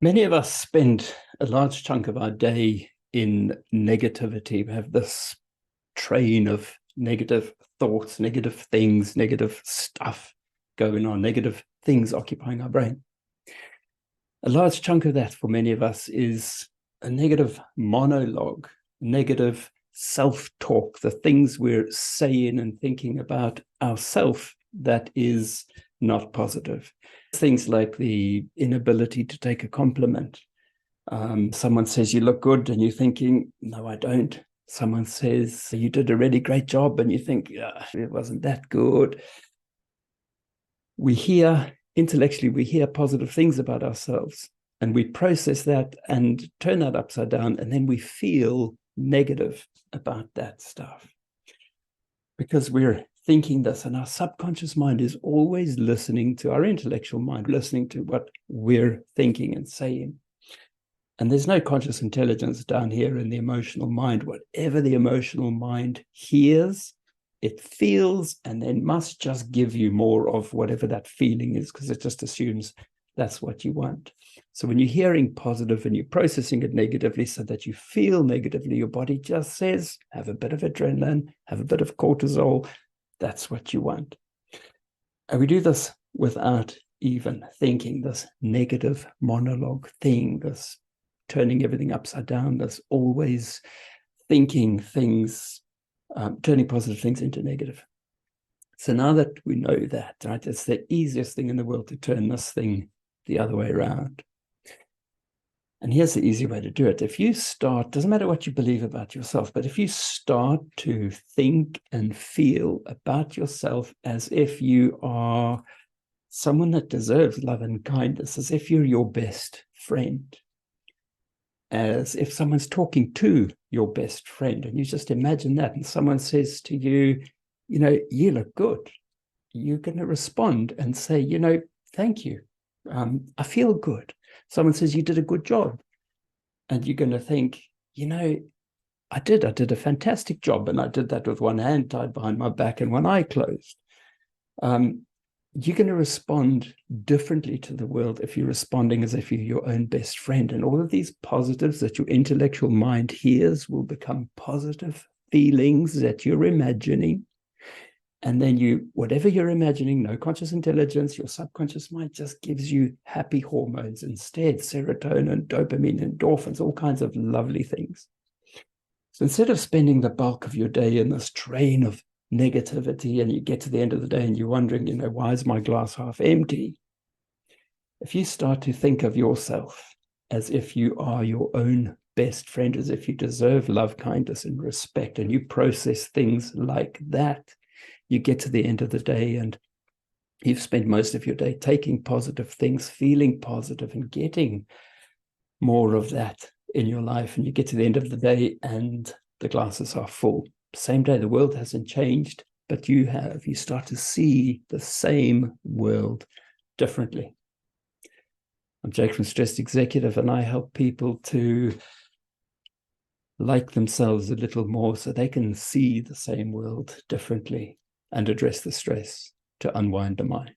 Many of us spend a large chunk of our day in negativity. We have this train of negative thoughts, negative things, negative stuff going on, negative things occupying our brain. A large chunk of that for many of us is a negative monologue, negative self-talk, the things we're saying and thinking about ourselves that is not positive. Things like the inability to take a compliment. Someone says you look good and you're thinking, no, I don't. Someone says you did a really great job and you think, it wasn't that good. Intellectually, we hear positive things about ourselves and we process that and turn that upside down, and then we feel negative about that stuff because we're thinking this, and our subconscious mind is always listening to our intellectual mind, listening to what we're thinking and saying. And there's no conscious intelligence down here in the emotional mind. Whatever the emotional mind hears, it feels, and then must just give you more of whatever that feeling is, because it just assumes that's what you want. So when you're hearing positive and you're processing it negatively so that you feel negatively, your body just says, have a bit of adrenaline, have a bit of cortisol. That's what you want. And we do this without even thinking, this negative monologue thing, this turning everything upside down, this always thinking things, turning positive things into negative. So now that we know that, right, it's the easiest thing in the world to turn this thing the other way around. And here's the easy way to do it. If you start, doesn't matter what you believe about yourself, but if you start to think and feel about yourself as if you are someone that deserves love and kindness, as if you're your best friend, as if someone's talking to your best friend, and you just imagine that, and someone says to you, you look good, you're going to respond and say, thank you. I feel good. Someone says you did a good job, and you're going to think, I did a fantastic job, and I did that with one hand tied behind my back and one eye closed. You're going to respond differently to the world if you're responding as if you're your own best friend. And all of these positives that your intellectual mind hears will become positive feelings that you're imagining. And then whatever you're imagining, no conscious intelligence, your subconscious mind just gives you happy hormones instead, serotonin, dopamine, endorphins, all kinds of lovely things. So instead of spending the bulk of your day in this train of negativity, and you get to the end of the day and you're wondering, why is my glass half empty? If you start to think of yourself as if you are your own best friend, as if you deserve love, kindness, and respect, and you process things like that, you get to the end of the day and you've spent most of your day taking positive things, feeling positive, and getting more of that in your life. And you get to the end of the day and the glasses are full. Same day, the world hasn't changed, but you have. You start to see the same world differently. I'm Jake from Stressed Executive, and I help people to like themselves a little more so they can see the same world differently and address the stress to unwind the mind.